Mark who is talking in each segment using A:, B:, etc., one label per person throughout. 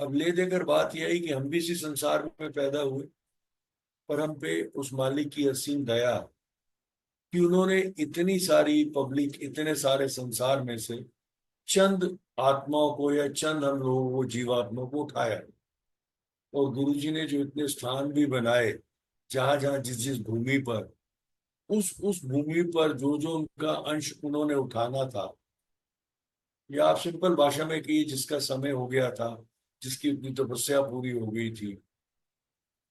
A: अब ले देकर बात यह आई कि हम भी इसी संसार में पैदा हुए, पर हम पे उस मालिक की असीम दया कि उन्होंने इतनी सारी पब्लिक, इतने सारे संसार में से चंद आत्माओं को या चंद हम लोगों को, जीवात्माओं को उठाया। और गुरु जी ने जो इतने स्थान भी बनाए, जहां जहां जिस जिस भूमि पर, उस भूमि पर जो जो उनका अंश उन्होंने उठाना था, या आप सिंपल भाषा में कहिए जिसका समय हो गया था, जिसकी अपनी तपस्या पूरी हो गई थी,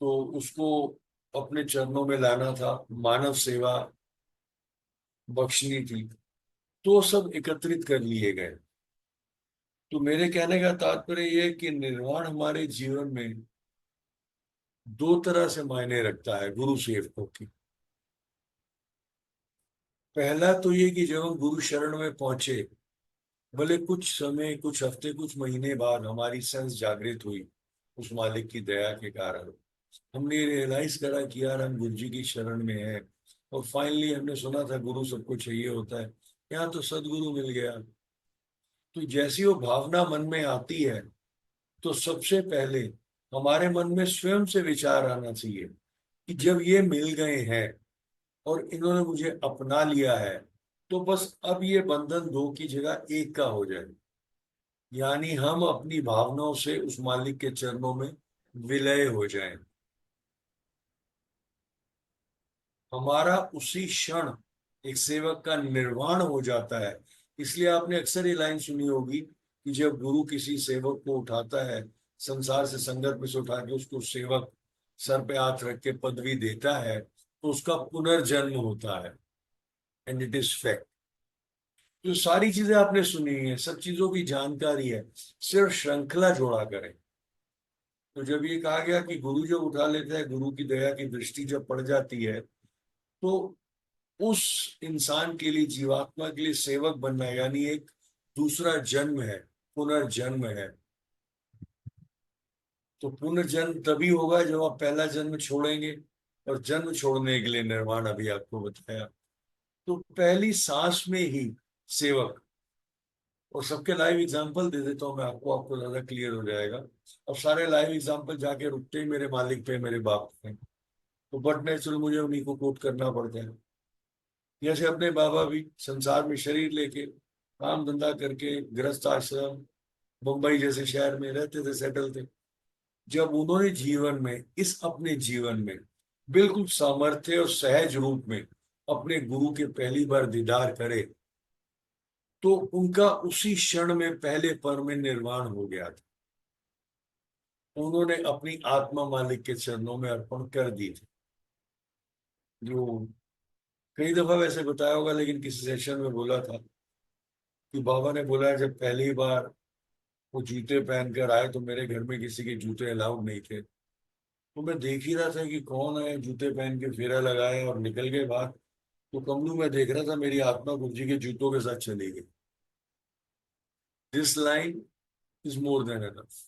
A: तो उसको अपने चरणों में लाना था, मानव सेवा बख्शनी थी, तो सब एकत्रित कर लिए गए। तो मेरे कहने का तात्पर्य यह है कि निर्वाण हमारे जीवन में दो तरह से मायने रखता है गुरु सेवकों की। पहला तो ये कि जब हम गुरु शरण में पहुंचे, भले कुछ समय, कुछ हफ्ते, कुछ महीने बाद हमारी सेंस जागृत हुई उस मालिक की दया के कारण, हमने रियलाइज करा कि यार हम गुरु जी की शरण में हैं। और फाइनली हमने सुना था गुरु सबको चाहिए होता है, यहाँ तो सदगुरु मिल गया। तो जैसी वो भावना मन में आती है, तो सबसे पहले हमारे मन में स्वयं से विचार आना चाहिए कि जब ये मिल गए हैं और इन्होंने मुझे अपना लिया है, तो बस अब ये बंधन दो की जगह एक का हो जाए। यानी हम अपनी भावनाओं से उस मालिक के चरणों में विलय हो जाएं। हमारा उसी क्षण एक सेवक का निर्वाण हो जाता है। इसलिए आपने अक्सर ये लाइन सुनी होगी कि जब गुरु किसी सेवक को उठाता है, संसार से, संगत में से उठा के उसको सेवक सर पे हाथ रख के पदवी देता है, तो उसका पुनर्जन्म होता है। And it is fact. जो सारी चीजें आपने सुनी है, सब चीजों की जानकारी है, सिर्फ श्रृंखला जोड़ा करें। तो जब ये कहा गया कि गुरु जब उठा लेता है, गुरु की दया की दृष्टि जब पड़ जाती है, तो उस इंसान के लिए, जीवात्मा के लिए सेवक बनना यानी एक दूसरा जन्म है, पुनर्जन्म है। तो पुनर्जन्म तभी होगा जब आप पहला जन्म छोड़ेंगे। और जन्म छोड़ने के लिए निर्वाण अभी आपको बताया। तो पहली सांस में ही सेवक। और सबके लाइव एग्जांपल दे देता हूँ मैं आपको, आपको ज्यादा क्लियर हो जाएगा। अब सारे लाइव एग्जांपल जाके रुकते ही मेरे मालिक पे, मेरे बाप पे, तो बट नेचुरल मुझे उन्हीं को कोट करना पड़ता है। जैसे अपने बाबा भी संसार में शरीर लेके, काम धंधा करके, गृहस्थ आश्रम, मुंबई जैसे शहर में रहते थे, सेटल थे। जब उन्होंने जीवन में, इस अपने जीवन में बिल्कुल सामर्थ्य और सहज रूप में अपने गुरु के पहली बार दीदार करे, तो उनका उसी क्षण में पहले पल में निर्वाण हो गया था। उन्होंने अपनी आत्मा मालिक के चरणों में अर्पण कर दी थी। जो कई दफा वैसे बताया होगा, लेकिन किसी सेशन में बोला था कि बाबा ने बोला है, जब पहली बार वो जूते पहन कर आए तो मेरे घर में किसी के जूते अलाउड नहीं थे। तो मैं देख ही रहा था कि कौन है जूते पहन के फेरा लगाए और निकल गए बाहर। तो कमलू में देख रहा था, मेरी आत्मा गुरु जी के जूतों के साथ चली गई। This line is more than enough.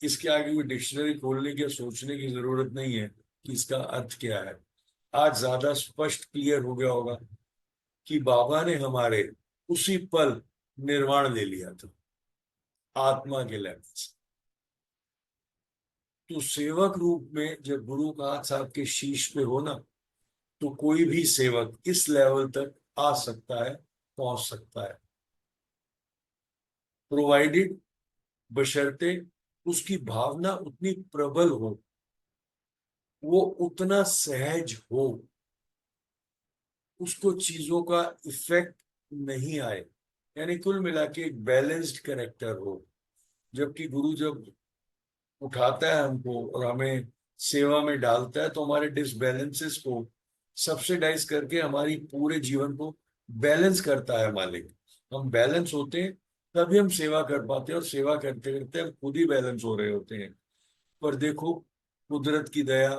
A: इसके आगे कोई डिक्शनरी खोलने की या सोचने की जरूरत नहीं है कि इसका अर्थ क्या है। आज ज्यादा स्पष्ट क्लियर हो गया होगा कि बाबा ने हमारे उसी पल निर्वाण ले लिया था, आत्मा के लेवल से। तो सेवक रूप में जब गुरु का हाथ साहब के शीश पे हो ना, तो कोई भी सेवक इस लेवल तक आ सकता है, पहुंच सकता है, प्रोवाइडेड, बशर्ते उसकी भावना उतनी प्रबल हो, वो उतना सहज हो, उसको चीजों का इफेक्ट नहीं आए। यानी कुल मिला के एक बैलेंस्ड कैरेक्टर हो। जबकि गुरु जब उठाता है हमको और हमें सेवा में डालता है, तो हमारे डिसबैलेंसेस को सब्सिडाइज करके हमारी पूरे जीवन को बैलेंस करता है मालिक। हम बैलेंस होते हैं, तभी हम सेवा कर पाते हैं, और सेवा करते करते हम खुद ही बैलेंस हो रहे होते हैं। पर देखो, कुदरत की दया,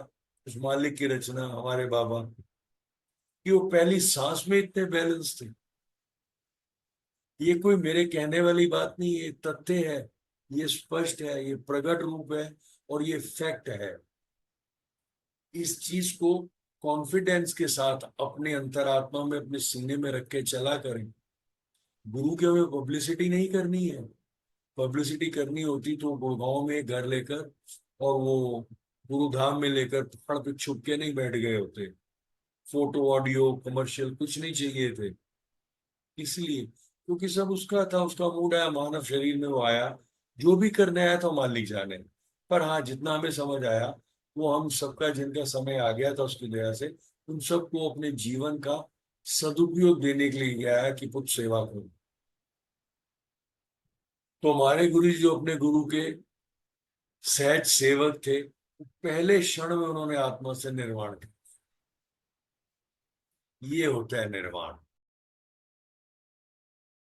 A: उस मालिक की रचना, हमारे बाबा, कि वो पहली सांस में इतने बैलेंस थे। ये कोई मेरे कहने वाली बात नहीं, ये तथ्य है, ये स्पष्ट है, ये प्रकट रूप है, और ये फैक्ट है। इस चीज को कॉन्फिडेंस के साथ अपने अंतरात्मा में, अपने सीने में रख के चला करें। गुरु की हमें पब्लिसिटी नहीं करनी है, पब्लिसिटी करनी होती तो गुड़गांव में घर लेकर और वो गुरुधाम में लेकर पहाड़ पे छुप के नहीं बैठ गए होते। फोटो ऑडियो कमर्शियल कुछ नहीं चाहिए थे। इसलिए क्योंकि सब उसका था, उसका मूड आया, मानव शरीर में वो आया, जो भी करने आया था मालिक जाने। पर हाँ, जितना हमें समझ आया, वो हम सबका जिनका समय आ गया था उसकी दया से, उन सबको अपने जीवन का सदुपयोग देने के लिए गया है कि पुत्र सेवा करो। तो हमारे गुरु जी जो अपने गुरु के सहज सेवक थे, पहले क्षण में उन्होंने आत्मा से निर्वाण किया। ये होता है निर्वाण।